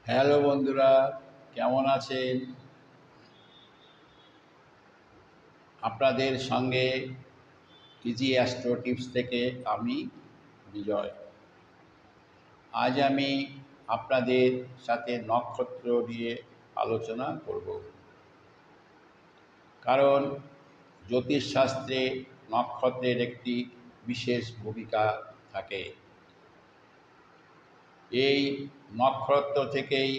Hello বন্ধুরা, কেমন আছেন? আপনাদের সঙ্গে ইজি অ্যাস্ট্রো টিপস থেকে আমি বিজয়। আজ আমি আপনাদের সাথে নক্ষত্র নিয়ে আলোচনা করব। কারণ জ্যোতিষশাস্ত্রে নক্ষত্রের একটি বিশেষ ভূমিকা থাকে। এই নক্ষত্র থেকেই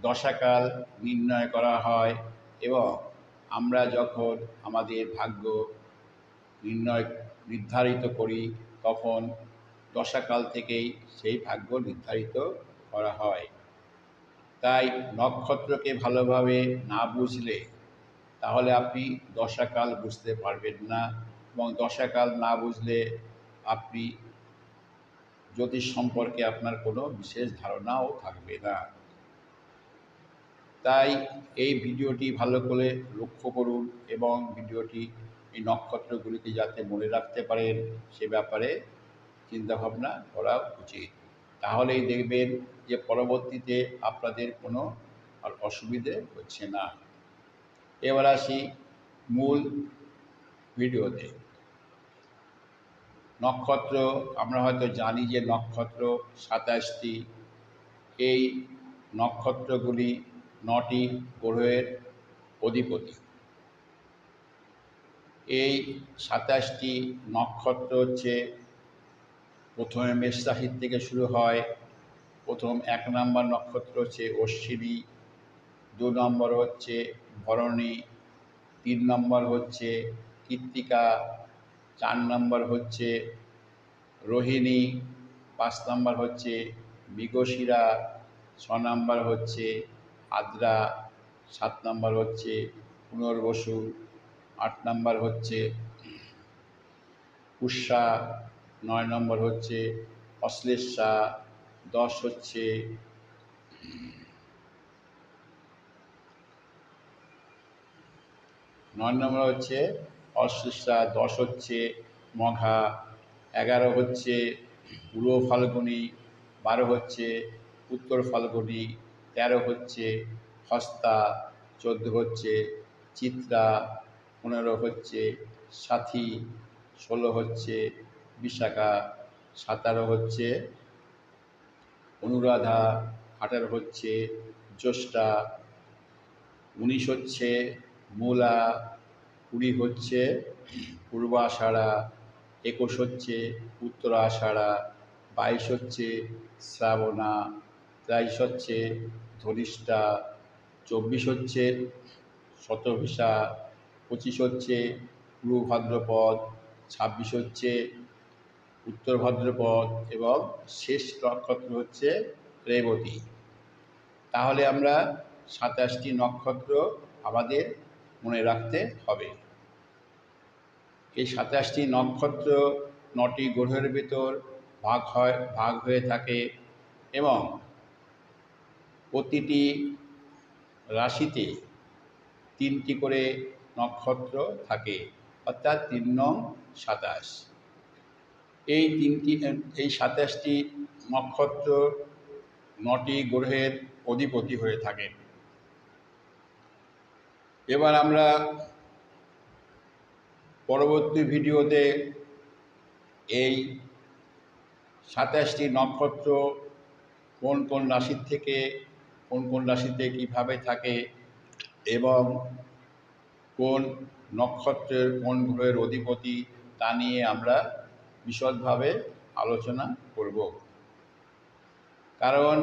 দশাকাল নির্ণয় করা হয় এবং আমরা যখন আমাদের ভাগ্য নির্ধারিত করি তখন দশাকাল থেকেই সেই ভাগ্য নির্ধারিত করা হয়। তাই নক্ষত্রকে ভালোভাবে না বুঝলে তাহলে আপনি দশাকাল বুঝতে পারবেন না, এবং দশাকাল না বুঝলে আপনি জ্যোতিষ সম্পর্কে আপনার কোনো বিশেষ ধারণাও থাকবে না। তাই এই ভিডিওটি ভালো করে লক্ষ্য করুন এবং ভিডিওটি এই নক্ষত্রগুলিকে যাতে মনে রাখতে পারেন সে ব্যাপারে চিন্তাভাবনা করা উচিত। তাহলেই দেখবেন যে পরবর্তীতে আপনাদের কোনো আর অসুবিধে হচ্ছে না। এবার আসি মূল ভিডিওতে। নক্ষত্র আমরা হয়তো জানি যে নক্ষত্র ২৭টি। এই নক্ষত্রগুলি ৯টি গ্রহের অধিপতি। এই ২৭টি নক্ষত্র হচ্ছে, প্রথমে মেষ রাশির থেকে শুরু হয়। প্রথম ১ নম্বর নক্ষত্র হচ্ছে অশ্বিনী, ২ নম্বর হচ্ছে ভরণী, ৩ নম্বর হচ্ছে কৃত্তিকা, ৪ নম্বর হচ্ছে রোহিণী, ৫ নম্বর হচ্ছে মৃগশিরা, ৬ নম্বর হচ্ছে আদ্রা, ৭ নম্বর হচ্ছে পুনর্বসু, ৮ নম্বর হচ্ছে পুষ্যা, ৯ নম্বর হচ্ছে অশ্লেষা, ১০ হচ্ছে ৯ নম্বর হচ্ছে অশ্লেষা, ১০ হচ্ছে মঘা, ১১ হচ্ছে পূর্ব ফাল্গুনী, ১২ হচ্ছে উত্তর ফাল্গুনী, ১৩ হচ্ছে হস্তা, ১৪ হচ্ছে চিত্রা, ১৫ হচ্ছে সাথী, ১৬ হচ্ছে বিশাখা, ১৭ হচ্ছে অনুরাধা, ১৮ হচ্ছে জ্যৈষ্ঠা, ১৯ হচ্ছে মূলা, ২০ হচ্ছে পূর্বাষাঢ়া, ২১ হচ্ছে উত্তরাষাঢ়া, ২২ হচ্ছে শ্রাবণা, ২৩ হচ্ছে ধনিষ্ঠা, ২৪ হচ্ছে শতভিষা, ২৫ হচ্ছে পূর্ব ভাদ্রপদ, ২৬ হচ্ছে উত্তর ভাদ্রপদ এবং শেষ নক্ষত্র হচ্ছে রেবতী। তাহলে আমরা ২৭টি নক্ষত্র আমাদের মনে রাখতে হবে। এই ২৭টি নক্ষত্র ৯টি গ্রহের ভেতর ভাগ হয়ে থাকে এবং প্রতিটি রাশিতে ৩টি করে নক্ষত্র থাকে, অর্থাৎ ৩ নং ২৭। এই ২৭টি নক্ষত্র ৯টি গ্রহের অধিপতি হয়ে থাকে। এবার আমরা পরবর্তী ভিডিওতে এই ২৭টি নক্ষত্র কোন কোন রাশির থেকে কোন কোন রাশিতে কীভাবে থাকে এবং কোন নক্ষত্রের কোন গ্রহের অধিপতি তা নিয়ে আমরা বিশদভাবে আলোচনা করব। কারণ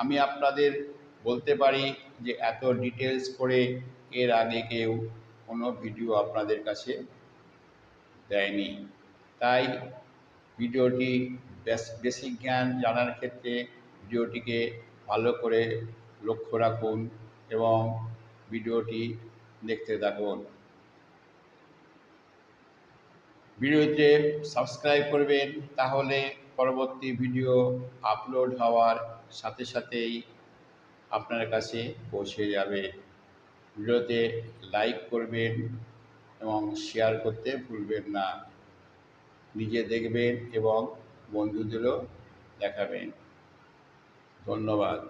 আমি আপনাদের বলতে পারি যে এত ডিটেলস করে এর আগে কেউ কোনো ভিডিও আপনাদের কাছে দেয়নি। তাই ভিডিওটি বেসিক জ্ঞান জানার ক্ষেত্রে ভিডিওটিকে ভালো করে লক্ষ্য রাখুন এবং ভিডিওটি দেখতে থাকুন। ভিডিওতে সাবস্ক্রাইব করবেন, তাহলে পরবর্তী ভিডিও আপলোড হওয়ার সাথে সাথেই আপনার কাছে পৌঁছে যাবে। ভিডিওতে লাইক করবেন এবং শেয়ার করতে ভুলবেন না। নিজে দেখবেন এবং বন্ধুদেরও দেখাবেন। ধন্যবাদ।